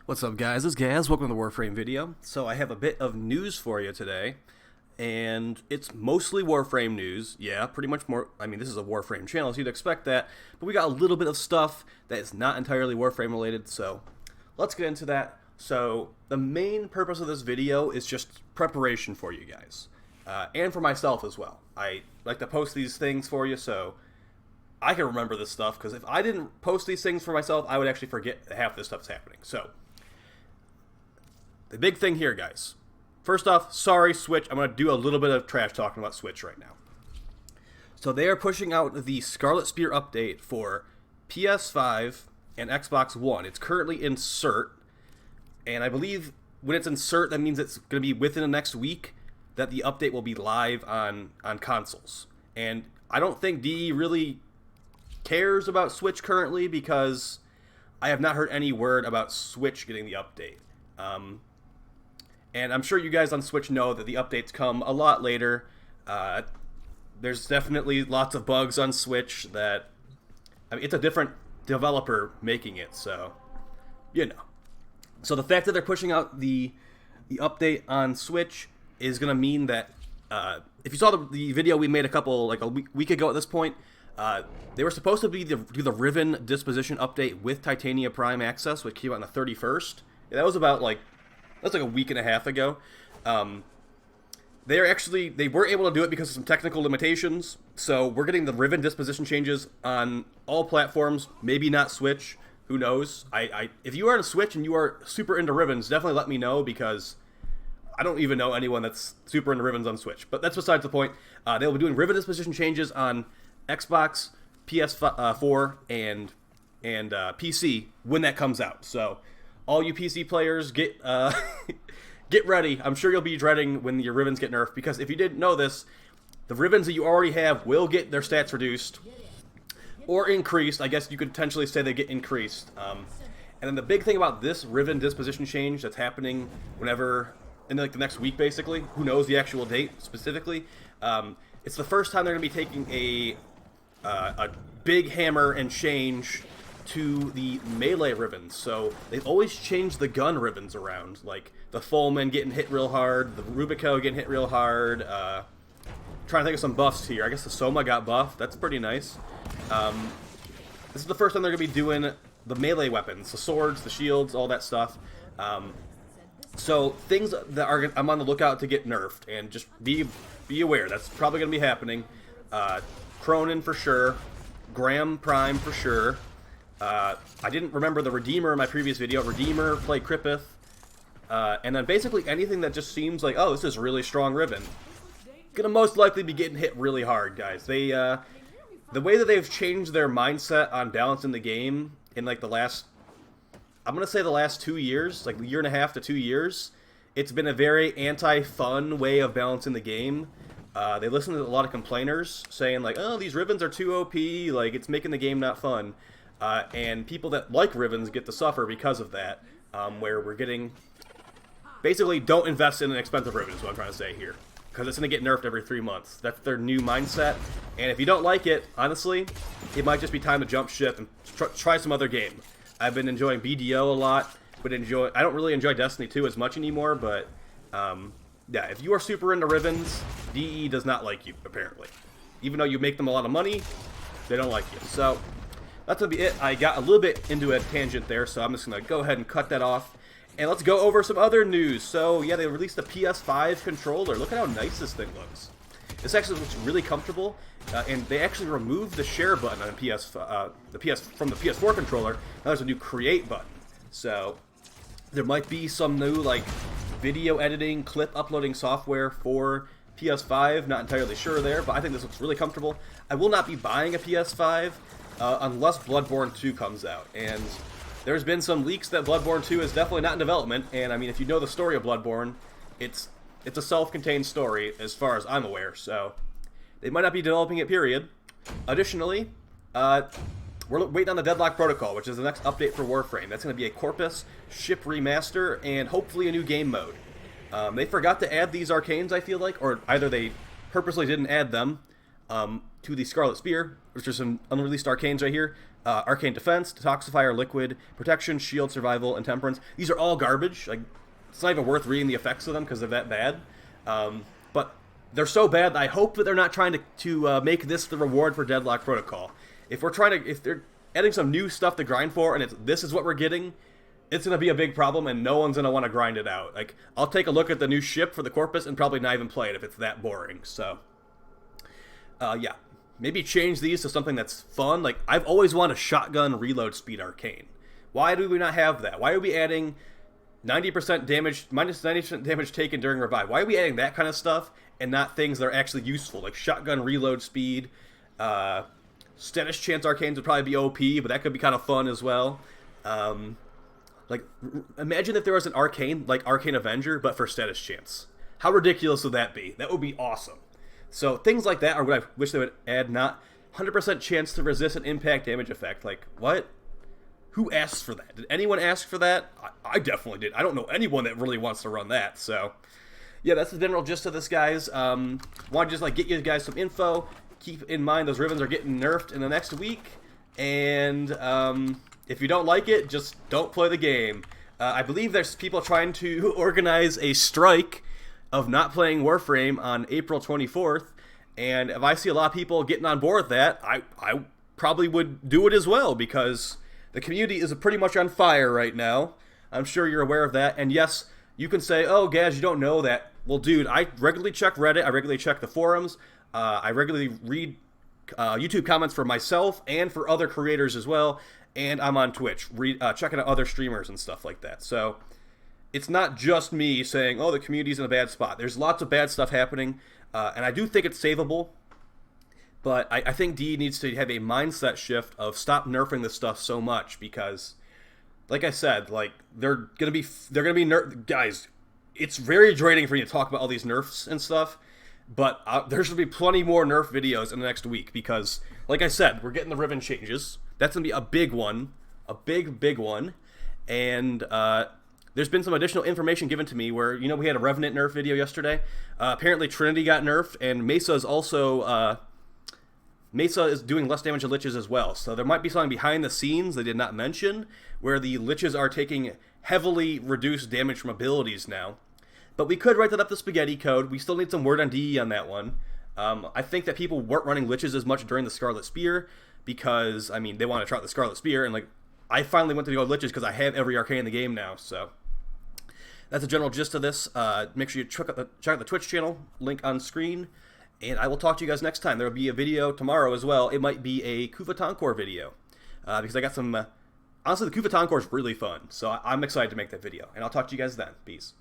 What's up, guys? It's Gaz. Welcome to the Warframe video. So I have a bit of news for you today, and it's mostly Warframe news. Yeah, pretty much more. I mean, this is a Warframe channel, so you'd expect that, but we got a little bit of stuff that is not entirely Warframe related, so let's get into that. So the main purpose of this video is just preparation for you guys, and for myself as well. I like to post these things for you, so I can remember this stuff, because if I didn't post these things for myself, I would actually forget half this stuff's happening. So the big thing here, guys. First off, sorry, Switch. I'm going to do a little bit of trash talking about Switch right now. So they are pushing out the Scarlet Spear update for PS5 and Xbox One. It's currently in cert, and I believe when it's in cert, that means it's going to be within the next week that the update will be live on consoles. And I don't think DE really cares about Switch currently, because I have not heard any word about Switch getting the update. And I'm sure you guys on Switch know that the updates come a lot later. There's definitely lots of bugs on Switch that... I mean, it's a different developer making it, so... You know. So the fact that they're pushing out the update on Switch is going to mean that... if you saw the video we made a week ago at this point, they were supposed to do the Riven Disposition update with Titania Prime Access, which came out on the 31st. Yeah, that was about that's like a week and a half ago. They were able to do it because of some technical limitations. So we're getting the Riven disposition changes on all platforms. Maybe not Switch. Who knows? If you are on a Switch and you are super into Rivens, definitely let me know, because I don't even know anyone that's super into Rivens on Switch. But that's besides the point. They'll be doing Riven disposition changes on Xbox, PS4, and PC when that comes out. So all you PC players, get get ready. I'm sure you'll be dreading when your Rivens get nerfed, because if you didn't know this, the Rivens that you already have will get their stats reduced or increased. I guess you could potentially say they get increased. And then the big thing about this Riven disposition change that's happening whenever in the next week, basically, who knows the actual date specifically, it's the first time they're going to be taking a big hammer and change to the melee Rivens. So they've always changed the gun Rivens around, like the Fulman getting hit real hard, the Rubico getting hit real hard. Trying to think of some buffs here. I guess the Soma got buffed. That's pretty nice. This is the first time they're going to be doing the melee weapons, the swords, the shields, all that stuff. So things that I'm on the lookout to get nerfed, and just be aware, that's probably going to be happening. Cronin for sure, Graham Prime for sure. I didn't remember the Redeemer in my previous video. Redeemer, play Kripith, and then basically anything that just seems like, oh, this is really strong Riven, gonna most likely be getting hit really hard, guys. They, the way that they've changed their mindset on balancing the game in the last, I'm gonna say the last 2 years, like a year and a half to 2 years, it's been a very anti-fun way of balancing the game. They listen to a lot of complainers saying like, oh, these Rivens are too OP, like it's making the game not fun. And people that like Rivens get to suffer because of that, where we're getting... Basically, don't invest in an expensive Riven is what I'm trying to say here, because it's going to get nerfed every 3 months. That's their new mindset, and if you don't like it, honestly, it might just be time to jump ship and try some other game. I've been enjoying BDO a lot, but I don't really enjoy Destiny 2 as much anymore, but yeah, if you are super into Rivens, DE does not like you, apparently. Even though you make them a lot of money, they don't like you. So that's going to be it. I got a little bit into a tangent there, so I'm just going to go ahead and cut that off. And let's go over some other news. So, yeah, they released the PS5 controller. Look at how nice this thing looks. This actually looks really comfortable, and they actually removed the share button on from the PS4 controller. Now there's a new create button. So there might be some new, video editing, clip uploading software for PS5. Not entirely sure there, but I think this looks really comfortable. I will not be buying a PS5 unless Bloodborne 2 comes out, and there's been some leaks that Bloodborne 2 is definitely not in development, and I mean, if you know the story of Bloodborne, it's a self-contained story as far as I'm aware, so they might not be developing it, period. Additionally, we're waiting on the Deadlock Protocol, which is the next update for Warframe. That's going to be a Corpus ship remaster and hopefully a new game mode. They forgot to add these arcanes, I feel like, or either they purposely didn't add them to the Scarlet Spear, which are some unreleased arcanes right here. Arcane Defense, Detoxifier, Liquid, Protection, Shield, Survival, and Temperance. These are all garbage. Like, it's not even worth reading the effects of them because they're that bad. But they're so bad that I hope that they're not trying to make this the reward for Deadlock Protocol. If they're adding some new stuff to grind for, and this is what we're getting, it's going to be a big problem, and no one's going to want to grind it out. Like, I'll take a look at the new ship for the Corpus and probably not even play it if it's that boring. So, yeah. Maybe change these to something that's fun. Like, I've always wanted a shotgun reload speed arcane. Why do we not have that? Why are we adding 90% damage, minus 90% damage taken during revive? Why are we adding that kind of stuff and not things that are actually useful? Like shotgun reload speed, status chance arcanes would probably be OP, but that could be kind of fun as well. Like, imagine if there was an arcane, like Arcane Avenger, but for status chance. How ridiculous would that be? That would be awesome. So things like that are what I wish they would add, not 100% chance to resist an impact damage effect. Like, what? Who asks for that? Did anyone ask for that? I definitely did. I don't know anyone that really wants to run that. So, yeah, that's the general gist of this, guys. Want to just, like, get you guys some info. Keep in mind those ribbons are getting nerfed in the next week. And if you don't like it, just don't play the game. I believe there's people trying to organize a strike of not playing Warframe on April 24th, and if I see a lot of people getting on board with that, I probably would do it as well, because the community is pretty much on fire right now. I'm sure you're aware of that, and yes, you can say, oh, Gaz, you don't know that. Well, dude, I regularly check Reddit, I regularly check the forums, I regularly read YouTube comments for myself and for other creators as well, and I'm on Twitch, checking out other streamers and stuff like that. So it's not just me saying, oh, the community's in a bad spot. There's lots of bad stuff happening, and I do think it's savable, but I think D needs to have a mindset shift of stop nerfing this stuff so much, because, like I said, like, they're gonna be guys, it's very draining for you to talk about all these nerfs and stuff, but there should be plenty more nerf videos in the next week, because, like I said, we're getting the ribbon changes. That's gonna be a big one, a big one, and there's been some additional information given to me where, you know, we had a Revenant nerf video yesterday. Apparently Trinity got nerfed, and Mesa is also, Mesa is doing less damage to Liches as well. So there might be something behind the scenes they did not mention, where the Liches are taking heavily reduced damage from abilities now. But we could write that up the spaghetti code. We still need some word on DE on that one. I think that people weren't running Liches as much during the Scarlet Spear, because, I mean, they want to try out the Scarlet Spear, and, like, I finally went to go Liches because I have every arcane in the game now, so that's the general gist of this. Make sure you check out the Twitch channel, link on screen, and I will talk to you guys next time. There will be a video tomorrow as well. It might be a Kuva Core video, because I got some, honestly, the Kuva Core is really fun, so I'm excited to make that video, and I'll talk to you guys then. Peace.